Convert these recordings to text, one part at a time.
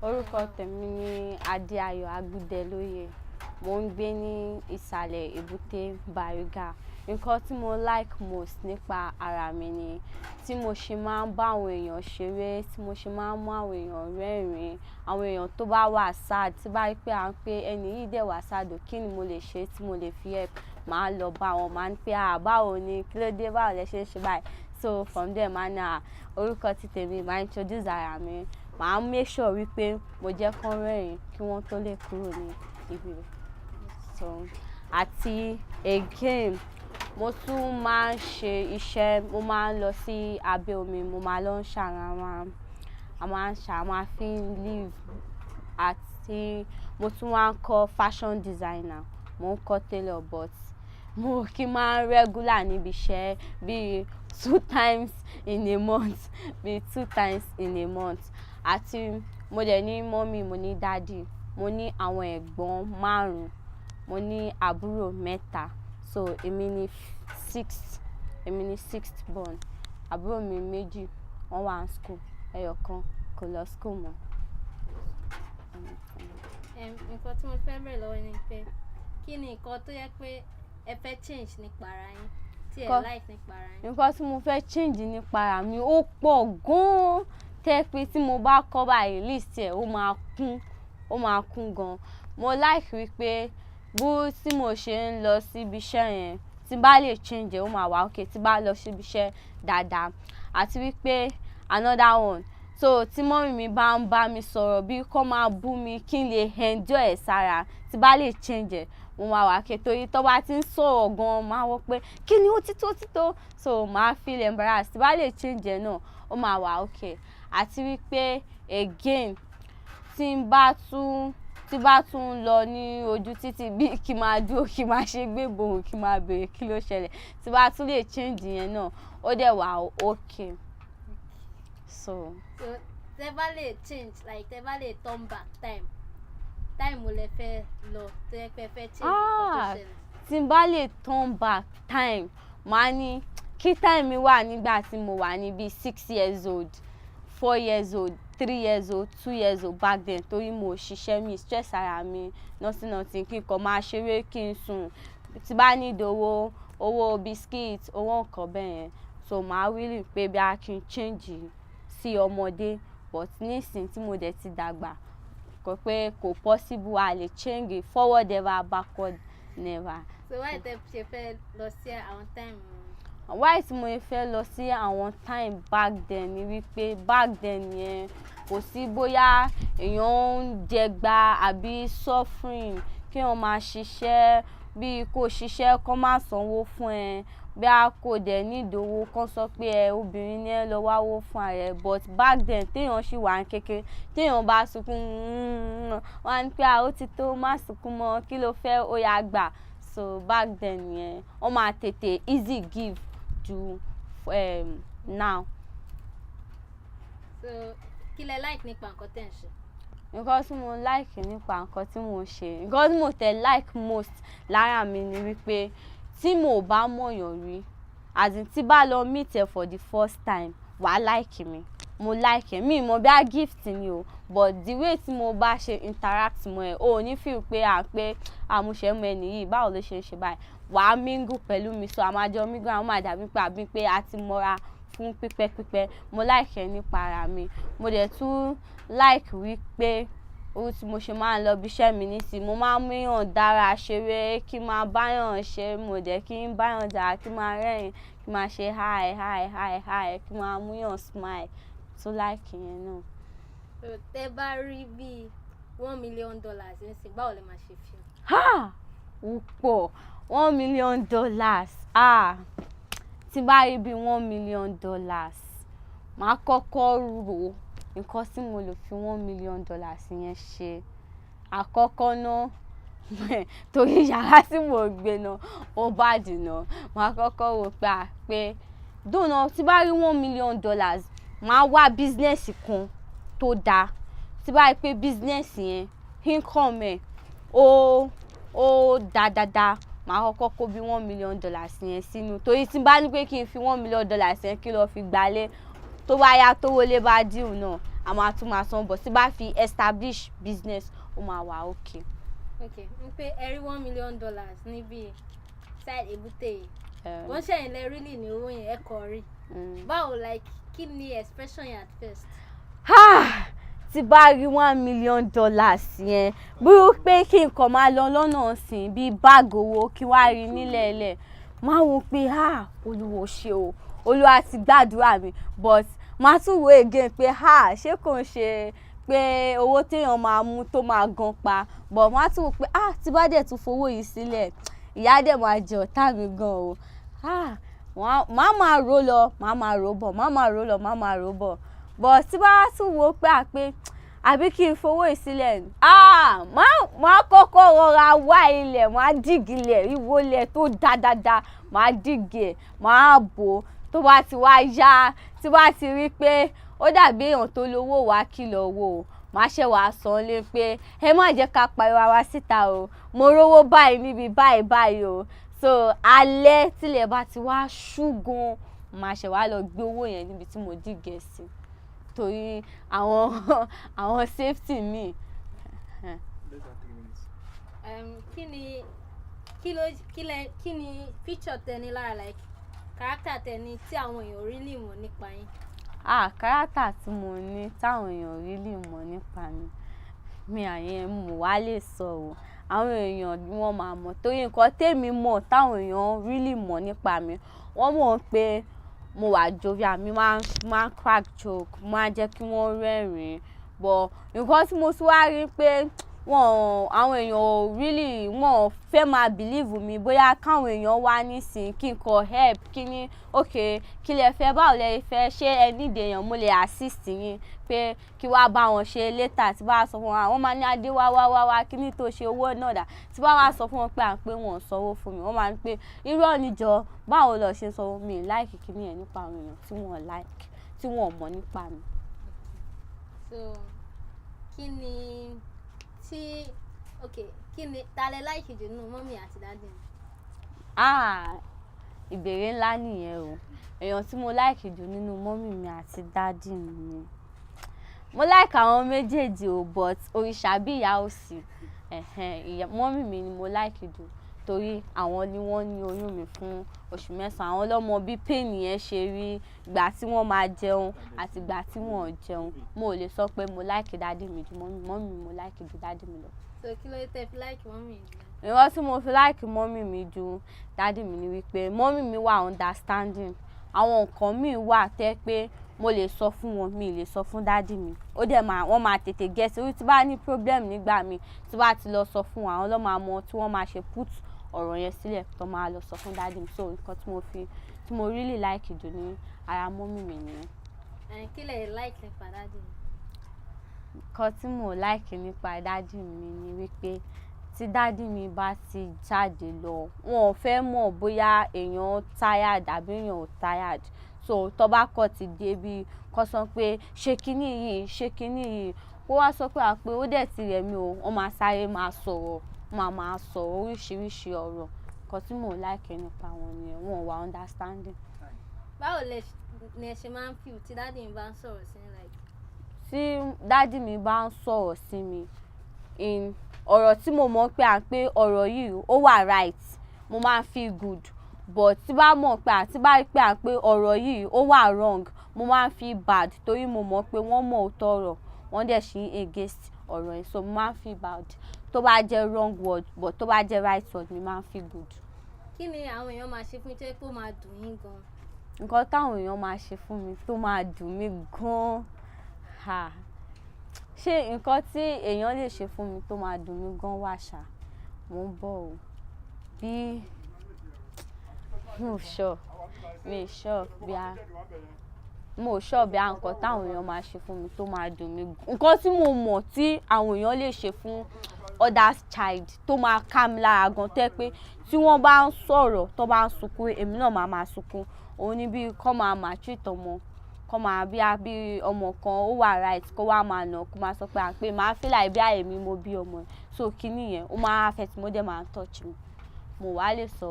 Orúkọ tèmi ni Adéayọ̀ Agbídélóyè. Mo ń gbé ní ìsàlẹ̀ Èbúté Bariga. Nǹkan tí mo like most nípa ara mi ni tí mo ṣe máa ń bá àwọn èèyàn ṣeré, tí mo ṣe máa ń mú àwọn èèyàn rẹ́rìn-ín, àwọn èèyàn tó bá wà sad, tí bá rí pé à ń pé ẹni yìí dẹ̀ wà sad, kí ni mo lè ṣe tí mo lè fi help, màá lọ bá wọn, màá ní pé báwo ni, kí ló dé, báwo lẹ ṣe ń ṣe báyìí. So from there, màá ní orúkọ ti tèmi, màá introduce ara mi, màá make sure wípé mo jẹ́ kán rẹ́rìn-ín kí wọ́n tó lè kúrò ní ibi rẹ̀. So àti again, mo tún máa ń ṣe iṣẹ́, mo máa ń lọ sí abẹ́ omi, mo máa lọ ń ṣàrànwá, a máa fi live. Àti mo tún máa ń kọ́ fashion designer, mo ń kọ́ tailor, but mo kì í máa ń regular níbi iṣẹ́ bí 2 times in a month, àti mo dẹ̀ ní mọ́mì, mo ní daddy, mo ní àwọn ẹ̀gbọ́n 5, mo ní àbúrò 3, so èmi ni 6th born. Àbúrò mi 2 wọ́n wà ní school, ẹyọ̀kan kò lọ school mọ́. Nǹkan tí mo fẹ́ bẹ̀rẹ̀ lọ́wọ́ ni pé kí ni nǹkan tó yẹ pé ẹ fẹ́ change nípa ara yín, tí ẹ like nípa ara yín? Nǹkan tí mo fẹ́ change nípa ara mi ó pọ̀ gan-an, tẹ́ pé tí mo bá kọ́ báyìí list ẹ̀ ó máa kún gan. Mo like wípé tí mo ṣe ń lọ sí ibi iṣẹ́ yẹn, tí bá lè change ó máa wà okay, tí bá lọ sí ibi iṣẹ́ dáadáa. Àti wípé another one, so tí mọ́mì mi bá ń bá mi sọ̀rọ̀ bí kò máa bú mi, kí n lè enjoy ẹ̀ sára, tí bá lè change mo máa wà okay, torí tó bá ti ń sọ̀rọ̀ gan, máa wọ pé kí ni ó ti tó, so máa feel embarrassed. Tí bá lè change náà ó máa wà okay. Àti wípé again, tí bá tún lọ ní ojú títì bí kí máa dúró, kí máa ṣe gbéborùn, kí máa bèrè kí ló ṣẹlẹ̀, tí bá tún lè change yẹn náà ó dẹ̀ wà okay. So tẹ́ bá lè change, like tẹ́ bá lè turn back time wo lẹ fẹ́ lọ tó yẹ pé ẹ fẹ́ change nǹkan tó ṣẹlẹ̀? Tí bá lè turn back time, màá ní kí time mi wà nígbà tí mo wà ní bí 6 years old, 4 years old, 3 years old, 2 years old back then, torí mo ṣiṣẹ́ mi stress ara mi nothing, kí n kàn máa ṣeré, kí n sùn, tí bá need owó biscuit, owó nǹkan bẹ́ẹ̀ yẹn, so màá willing pé bí a kì í change sí ọmọdé, but nísìnyí tí mo dẹ̀ ti dàgbà, kò pé kò possible, a lè change forward ever, backward never. So why tẹ́ ṣe fẹ́ lọ sí àwọn time? Why tí mo fẹ́ lọ sí àwọn time back then ni wípé back then yẹn kò sí bóyá èèyàn ń jẹgba àbí suffering, kí wọ́n máa ṣiṣẹ́ bí kò ṣiṣẹ́ kó má sanwó fún ẹ, bí a kò dẹ̀ ní ìdòwò kan sọ pé obìnrin ni ẹ lọ wáwó fún ààrẹ. But back then téèyàn ṣì wà ní kékeré, téèyàn bá sunkún wọ́n á ní pé ó ti tó, má sunkún mọ́, kí ló fẹ́, ó yá gbà. So back then yẹn wọ́n máa tètè easy give ju now. So kí lẹ like nípa nǹkan tẹ́ ń ṣe? Nǹkan tí mo like nípa nǹkan tí mo ń ṣe, nǹkan tí mo tẹ̀ like most lára mi ni wípé tí mo bá mọ̀yàn rí, as in tí bá lọ meet ẹ for the first time, wàá like mi, mo like ẹ, mi mọ̀ bí a gift ni o, but the way tí mo bá ṣe interact mọ́ ẹ, o ò ní feel pé mo ṣe mọ ẹni yìí, báwo ló ṣe ń ṣe báyìí, wàá mingle pẹ̀lú mi, so a máa jọ mingle, àwọn máa dàbí pé a ti mọ́ra fún pípẹ́. Mo like ẹ nípa ara mi. Mo dẹ̀ tún like wípé tí mo ṣe máa ń lọ ibi iṣẹ́ mi nísìnyí, mo máa ń múyàn dára ṣeré, kí máa báyàn ṣe, mo dẹ̀ kí n báyàn jà, kí máa rẹ́rìn, kí máa ṣe hi, kí máa múyàn smile, tó like yẹn náà. So tẹ́ bá rí bí $1 million nísìnyí, báwo lẹ máa ṣe feel? Ó pọ̀, $1 million. Tí bá rí bí $1 million, màá kọ́kọ́ rò nǹkan tí mo lè fi $1 million yẹn ṣe. Àkọ́kọ́ náà torí yàrá tí mo gbé náà ó bad náà, màá kọ́kọ́ wò pé dóná tí bá rí $1 million, màá wá business kan tó dáa. Tí bá rí pé business yẹn income ẹ̀ ó dáadáa, màá kọ́kọ́ kó bí $1 million yẹn sínú, torí tí bá ní pé kí n fi $1 million yẹn kí lọ fi gbalé, tó bá yá tówó lé bá dìú náà, a máa tún máa san bọ̀ tí bá fi establish business ó máa wà okay. Okay, n pé ẹ rí $1 million níbi side èbúté yìí. Wọ́n ṣẹ̀yìn lẹ really ní owó yẹn ẹ kọ̀ rí. Báwo like kí ni expression yẹn at first? Tí bá rí $1 million yẹn bírú pé kí n kàn máa lọ lọ́nà ọ̀sìn bíi báàgì owó kí wá rí nílẹ̀ẹ́lẹ̀ máa wò pé Olúwo ṣe o Olúwa ti gbàdúrà mi but máa tún wò again pé ṣé kò ń ṣe pé owó téèyàn máa mú tó máa gan pa but máa tún wò pé tí bá dẹ̀ tún fowó yìí sílẹ̀ ìyá dẹ̀ máa jẹ ọ̀tá mi gan o máa máa rò lọ máa máa rò bọ̀ máa máa rò lọ máa máa rò bọ̀ but tí bá tún wò pé àbí kí n fowó ìsílẹ̀ máa kọ́kọ́ rọra wá ilẹ̀ máa dìgì ilẹ̀ ìwọlẹ̀ tó dáadáa máa dìgì ẹ̀ máa bò tó bá ti wá yá tí bá ti rí pé ó dàbí èèyàn tó lówó wá kìlọ̀ owó máa ṣe wàá san lé pé ẹ má jẹ́ ká pariwo wá síta o mo rówó báyìí níbi báyìí o so alẹ́ tílẹ̀ bá ti wá ṣú gan máa ṣe wàá lọ gbé owó yẹn níbi tí mo dìgì ẹ̀ sí torí àwọn safety mi. Kí ni feature tẹni lára like character tẹni tí àwọn èèyàn really mọ̀ nípa yín? Character tí mo ní táwọn èèyàn really mọ̀ nípa mi àyẹn mo wá lè sọ o àwọn èèyàn ni wọ́n máa mọ̀ torí nǹkan tèmi mọ̀ táwọn èèyàn really mọ̀ nípa mi wọ́n mọ̀ pé mo wà jovial mi máa crack joke máa jẹ́ kí wọ́n rẹ́rìn-ín but nǹkan tí mo tún wá rí pé àwọn èèyàn really wọ́n fẹ́ máa believe mi bóyá káwọn èèyàn wá nísìn kí n kọ help kí ni okay kí lẹ fẹ́ báwo lẹ fẹ́ ṣé ẹ need èèyàn mo lè assist yín pé kí wá bá wọn ṣe later tí bá sọ fún wọn àwọn máa ní adé wá kí ni tó ṣe owó náà dà tí bá wá sọ fún wọn pé wọn sanwó fún mi wọ́n máa ń pé irọ́ níjọ báwo lọ ṣe sanwó mi like kí ni ẹ̀ nípa àwọn èèyàn tí wọ́n like tí wọ́n mọ̀ nípa mi. So kí ni ta lẹ like jù nínú mọ́mì àti dáàdì mi? Ìbéèrè ńlá nìyẹn o èèyàn tí mo like jù nínú mọ́mì mi àti dáàdì mi ni mo like àwọn méjèèjì o but òrìṣà bí ìyá òsì mọ́mì mi ni mo like jù torí àwọn ni wọ́n ní oyún mi fún oṣù 9 àwọn lọ́mọ bí pain yẹn ṣe rí ìgbà tí wọ́n máa jẹun àti ìgbà tí wọ́n ò jẹun mo ò lè sọ pé mo like dáàdì mi jù mọ́mì mo like jù dáàdì mi lọ. So kí ló tẹ́ fi like mọ́mì jù? Ìwọ́n tí mo fi like mọ́mì mi jù dáàdì mi ni wípé mọ́mì mi wà understanding àwọn nǹkan mi wà tẹ́ pé mo lè sọ fún wọn mi lè sọ fún dáàdì mi ó dẹ̀ wọ́n máa tètè gẹ̀ẹ́sì orí tí bá ní problem nígbà mi tí bá ti lọ sọ fún wọn àwọn ló máa mọ tí wọ́n máa ṣe put ọ̀rọ̀ yẹn sílẹ̀ tó máa lọ sọ fún dáàdì mi so nǹkan tí mo really like jù ní ara mọ́mì mi nìyẹn. Kí lẹ like nípa dáàdì mi? Nǹkan tí mo like nípa dáàdì mi ni wípé tí dáàdì mi bá ti jáde lọ wọn ò fẹ́ mọ̀ bóyá èèyàn tired àbí èèyàn ò tired so tó bá kọ̀ ti dé bí kó sọ pé ṣe kíní yìí kó wá sọ pé ó dẹ̀ ti rẹ̀ mí o wọ́n máa sáré máa sọ̀rọ̀ máa sọ̀rọ̀ oríṣiríṣi ọ̀rọ̀ nǹkan tí mo like nípa wọn ni wọn wà understanding. Báwo lẹ ṣe máa ń feel tí dáàdì mi bá ń sọ̀rọ̀ sí mi like? Tí dáàdì mi bá ń sọ̀rọ̀ sí mi ọ̀rọ̀ tí mo mọ̀ pé ọ̀rọ̀ yìí ó wà right mo máa feel good but tí bá mọ̀ pé ọ̀rọ̀ yìí ó wà wrong mo máa feel bad torí mo mọ̀ pé wọ́n mọ̀ òótọ́ ọ̀rọ̀ wọ́n dẹ̀ ṣì against ọ̀rọ̀ yìí so mo máa feel bad tó bá jẹ́ wrong word but tó bá jẹ́ right word mi máa feel good. Kí ni àwọn èèyàn máa ṣe fún mi tó yẹ kó máa dùn yín gan? Nǹkan táwọn èèyàn máa ṣe fún mi tó máa dùn mí gan ṣé nǹkan tí èèyàn lè ṣe fún mi tó máa dùn mí gan wà ṣá mo ń bọ̀ o bí mo sure bí a nǹkan táwọn èèyàn máa ṣe fún mi tó máa dùn mí nǹkan tí mo mọ̀ tí àwọn èèyàn lè ṣe fún other child tó máa ká mi lára gan tẹ́ pé tí wọ́n bá ń sọ̀rọ̀ tó bá ń sunkún èmi náà máa sunkún òun ni bí kọ́ máa treat ọmọ kọ́ máa bí ọmọ kan ó wà right kó wá máa nà kó máa sọ pé máa feel like bí àyèmí mo bí ọmọ so kíní yẹn ó máa affect mo dẹ̀ máa touch mi mo wá lè sọ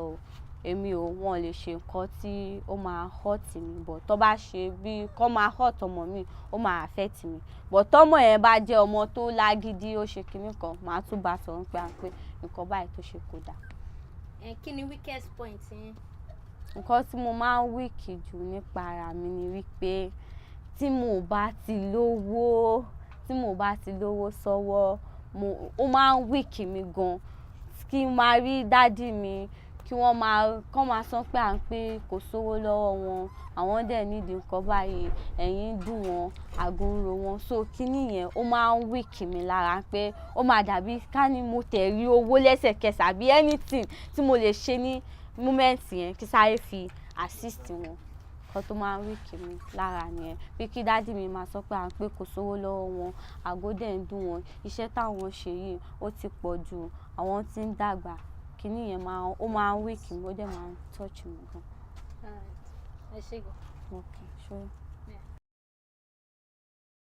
wọn lè ṣe nǹkan tí ó máa hurt mi, but tó bá ṣe bí kó máa hurt ọmọ mi, ó máa affect mi. But tọ́mọ yẹn bá jẹ́ ọmọ tó lágídí, ó ṣe kinní kan, màá tún bá sọ̀rọ̀ pé nǹkan báyìí tó ṣe kò dáa. Kí ni weakest point yín? Nǹkan tí mo máa ń weak jù nípa ara mi ni wípé tí mo bá ti lówó sọ́wọ́, ó máa ń weak mi gan. Kí n máa rí dádì mi kí wọ́n máa sọ pé kò sówó lọ́wọ́ wọn, àwọn dẹ̀ need nǹkan báyìí, ẹ̀yìn dùn wọn, àgọ́ ń ro wọn. So kíní yẹn ó máa ń weak mi lára pé ó máa dàbí ká ní mo tẹ̀ rí owó lẹ́sẹ̀kẹsẹ̀ àbí anything tí mo lè ṣe ní moment yẹn kí sáré fi assist wọn. Nǹkan tó máa ń weak mi lára nìyẹn. Bí kí dádì mi máa sọ pé kò sówó lọ́wọ́ wọn, àgọ́ dẹ̀ ń dùn wọn, iṣẹ́ táwọn ṣe yìí ó ti pọ̀ jù, àwọn tí ń dàgbà. Kíní yẹn ó máa ń weak mi, ó dẹ̀ máa ń touch mi gan. Ẹ ṣé gan. Okay, sure.